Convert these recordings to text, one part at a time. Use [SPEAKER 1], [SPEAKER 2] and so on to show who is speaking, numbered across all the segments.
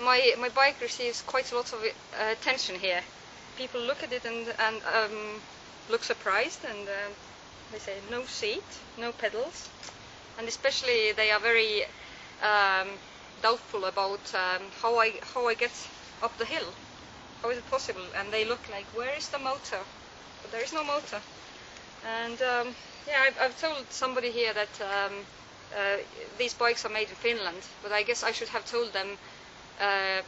[SPEAKER 1] my bike receives quite a lot of attention here. People look at it and look surprised, and they say no seat, no pedals, and especially they are very doubtful about how I get up the hill. How is it possible? And they look like, where is the motor? But there is no motor. And yeah, I've told somebody here that these bikes are made in Finland, but I guess I should have told them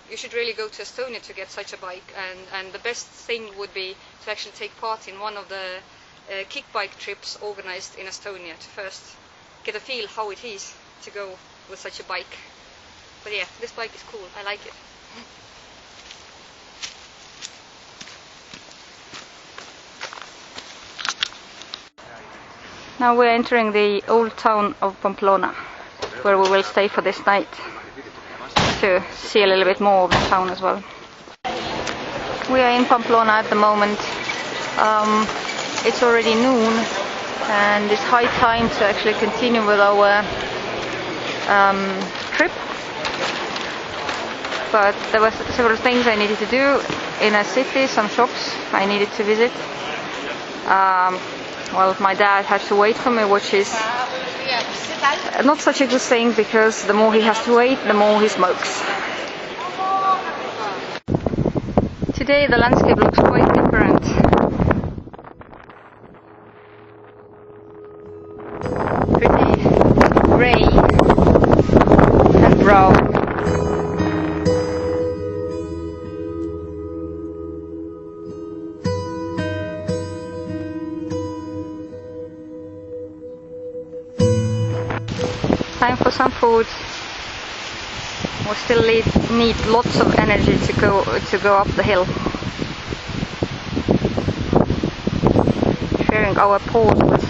[SPEAKER 1] you should really go to Estonia to get such a bike, and the best thing would be to actually take part in one of the kick bike trips organized in Estonia to first get a feel how it is to go with such a bike. But yeah, this bike is cool, I like it. Now we're entering the old town of Pamplona, where we will stay for this night to see a little bit more of the town as well. We are in Pamplona at the moment. It's already noon and it's high time to actually continue with our trip. But there were several things I needed to do in a city, some shops I needed to visit. Well, my dad had to wait for me, which is not such a good thing, because the more he has to wait, the more he smokes. Today the landscape looks quite different. Pretty grey and brown. Time for some food. We still need lots of energy to go up the hill. Sharing our pause with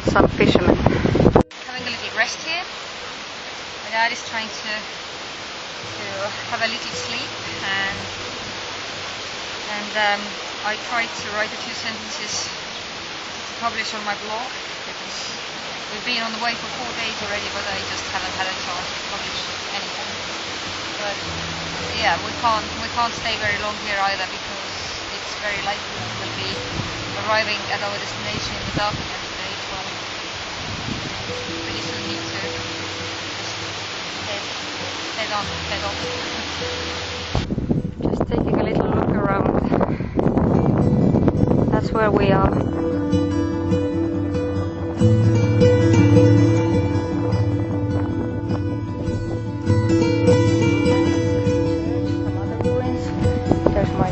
[SPEAKER 1] some fishermen. Having a little rest here. My dad is trying to have a little sleep, and I tried to write a few sentences to publish on my blog, because we've been on the way for 4 days already, but I just haven't had a chance to publish anything. But yeah, we can't stay very long here either, because it's very likely that we'll be arriving at our destination in the darkness today, so pretty soon need to just head off. Just taking a little look around. That's where we are.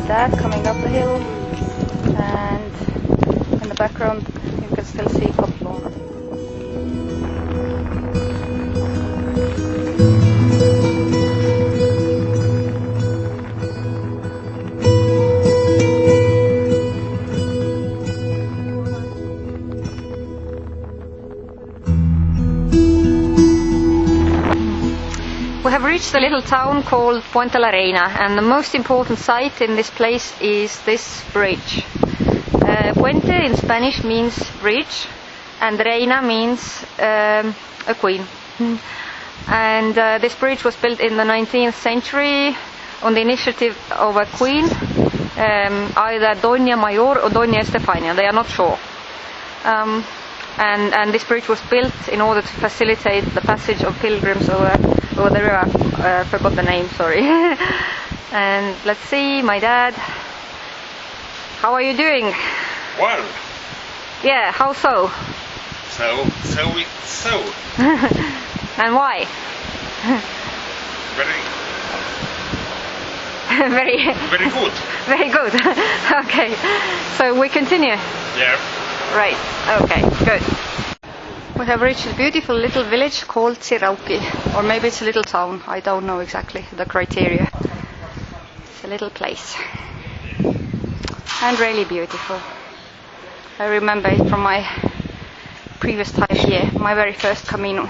[SPEAKER 1] Dad coming up the hill, and in the background you can still see Pamplona. We have reached a little town called Puente la Reina, and the most important sight in this place is this bridge. Puente in Spanish means bridge, and Reina means a queen. And this bridge was built in the 19th century on the initiative of a queen, either Doña Mayor or Doña Estefania, they are not sure. And this bridge was built in order to facilitate the passage of pilgrims over the river. I forgot the name, sorry. And let's see, my dad. How are you doing?
[SPEAKER 2] Well.
[SPEAKER 1] Yeah, how so?
[SPEAKER 2] So.
[SPEAKER 1] And why? Very
[SPEAKER 2] good.
[SPEAKER 1] Very good. Okay. So we continue?
[SPEAKER 2] Yeah.
[SPEAKER 1] Right, okay, good. We have reached a beautiful little village called Tsirauki, or maybe it's a little town, I don't know exactly the criteria. It's a little place. And really beautiful. I remember it from my previous time here, my very first Camino.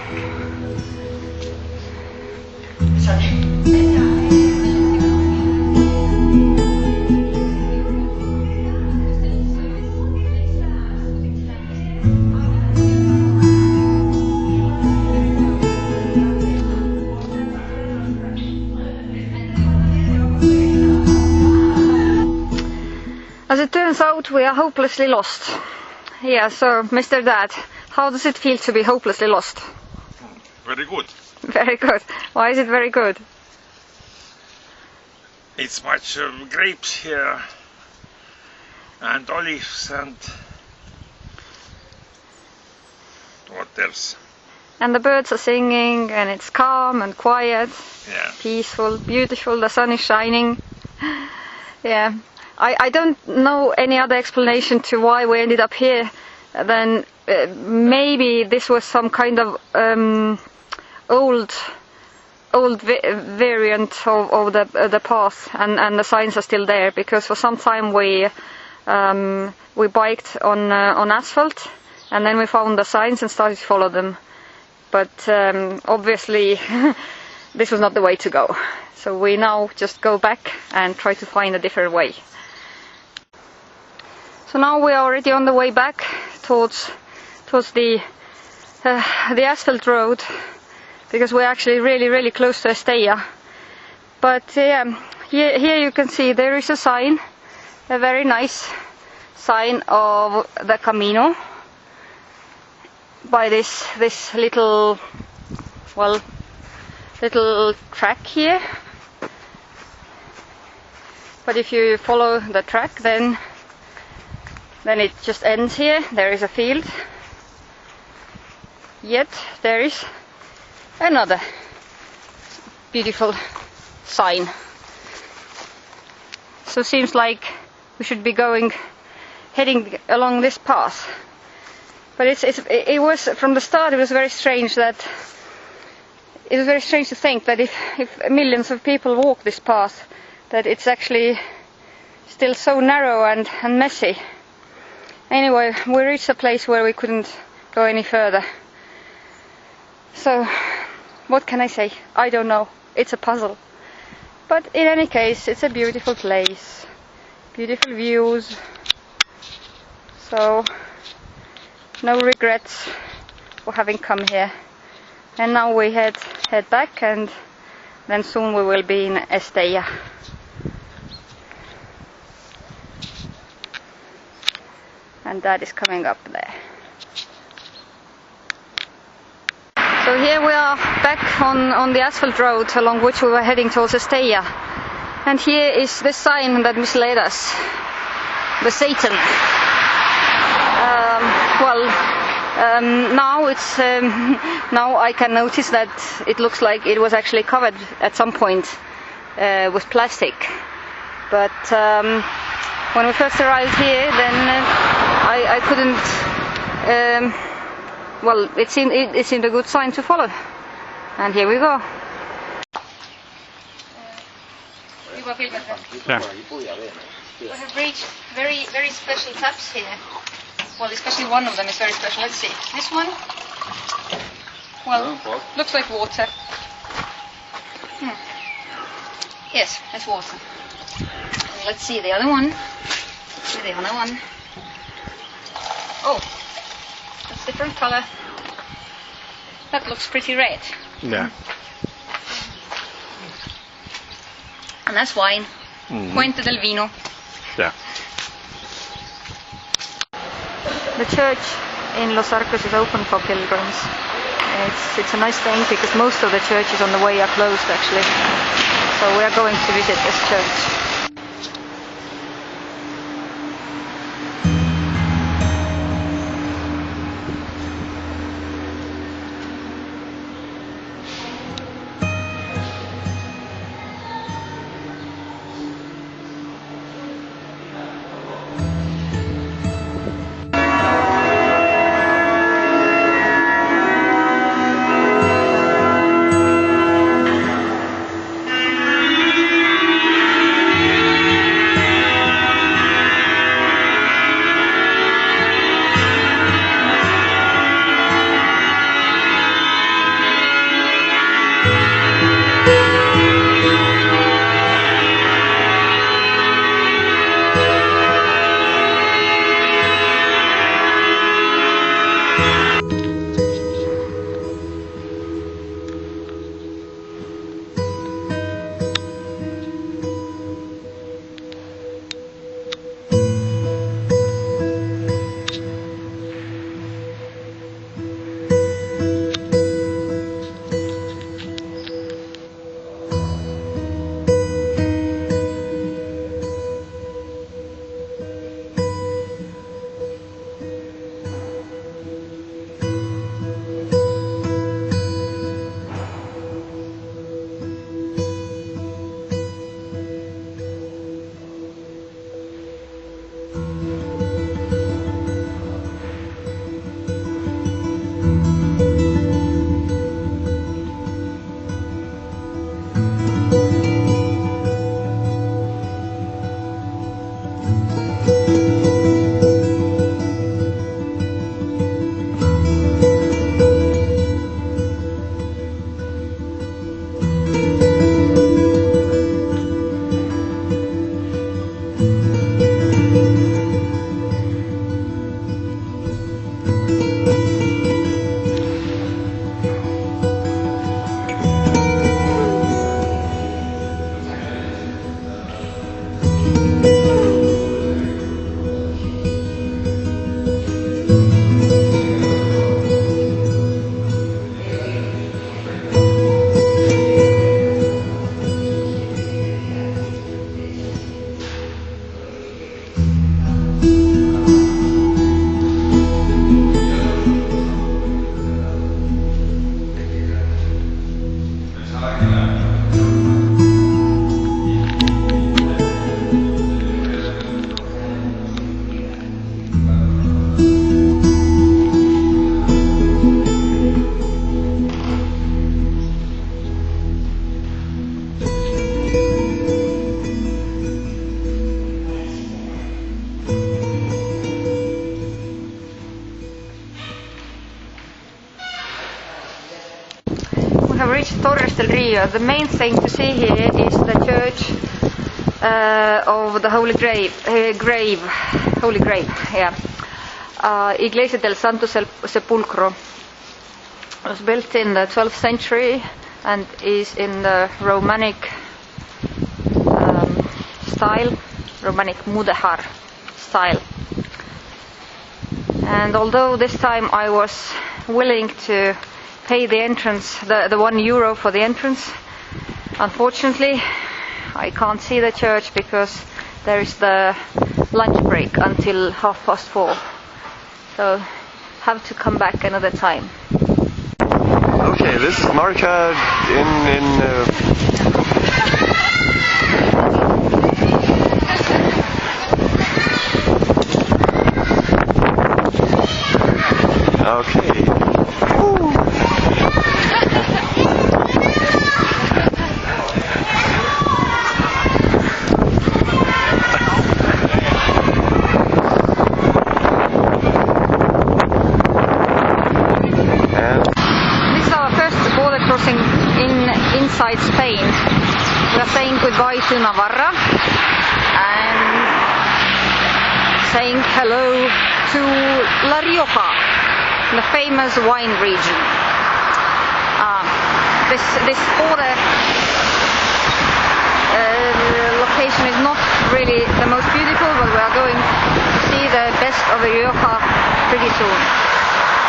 [SPEAKER 1] As it turns out, we are hopelessly lost. Yeah, so Mr. Dad, how does it feel to be hopelessly lost?
[SPEAKER 2] Very good.
[SPEAKER 1] Very good. Why is it very good?
[SPEAKER 2] It's much grapes here and olives and what else?
[SPEAKER 1] And the birds are singing and it's calm and quiet,
[SPEAKER 2] Yeah.
[SPEAKER 1] peaceful, beautiful, the sun is shining. Yeah, I don't know any other explanation to why we ended up here than maybe this was some kind of old variant of the path, and the signs are still there, because for some time we biked on asphalt, and then we found the signs and started to follow them. But obviously this was not the way to go, so we now just go back and try to find a different way. So now we are already on the way back towards the asphalt road, because we're actually really close to Estella. But here you can see there is a sign, a very nice sign of the Camino, by this little track here. But if you follow the track, then it just ends here. There is a field. Yet there is another beautiful sign. So it seems like we should be heading along this path. But it was from the start. It was very strange to think that if millions of people walk this path, that it's actually still so narrow and messy. Anyway, we reached a place where we couldn't go any further. So, what can I say? I don't know. It's a puzzle. But in any case, it's a beautiful place. Beautiful views. So, no regrets for having come here. And now we head back, and then soon we will be in Estella. And that is coming up there. So here we are back on the asphalt road along which we were heading towards Estella. And here is the sign that misled us. The Satan. Now I can notice that it looks like it was actually covered at some point with plastic. But when we first arrived here, then I couldn't. It seemed a good sign to follow, and here we go.
[SPEAKER 2] Yeah.
[SPEAKER 1] We have reached very special taps here. Well, especially one of them is very special. Let's see. This one, looks like water. Yes, it's water. And let's see the other one. Oh, that's different color. That looks pretty red.
[SPEAKER 2] Yeah.
[SPEAKER 1] And that's wine. Puente del Vino.
[SPEAKER 2] Yeah.
[SPEAKER 1] The church in Los Arcos is open for pilgrims. It's a nice thing, because most of the churches on the way are closed actually. So we are going to visit this church. here. The main thing to see here is the church of the Holy Grave, yeah. Iglesia del Santo Sepulcro was built in the 12th century and is in the Romanic style, Romanic mudehar style. And although this time I was willing to pay the entrance, the €1 for the entrance, unfortunately I can't see the church because there is the lunch break until 4:30. So have to come back another time.
[SPEAKER 3] Okay, this is Marika Okay.
[SPEAKER 1] Inside Spain. We are saying goodbye to Navarra and saying hello to La Rioja, the famous wine region. This border location is not really the most beautiful, but we are going to see the best of La Rioja pretty soon.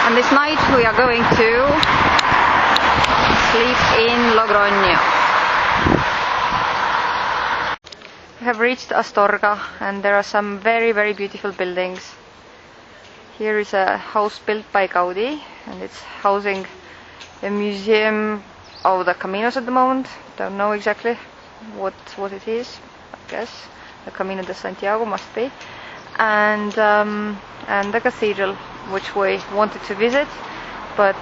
[SPEAKER 1] And this night we are going to sleep in Logroño. We have reached Astorga and there are some very, very beautiful buildings. Here is a house built by Gaudi and it's housing a museum of the Caminos at the moment. Don't know exactly what it is. I guess the Camino de Santiago must be. And the cathedral, which we wanted to visit, but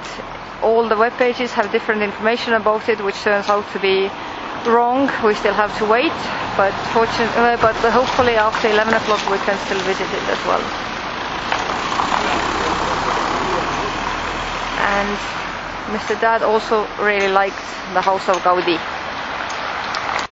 [SPEAKER 1] all the web pages have different information about it, which turns out to be wrong. We still have to wait, but hopefully after 11 o'clock we can still visit it as well. And Mr. Dad also really liked the house of Gaudi.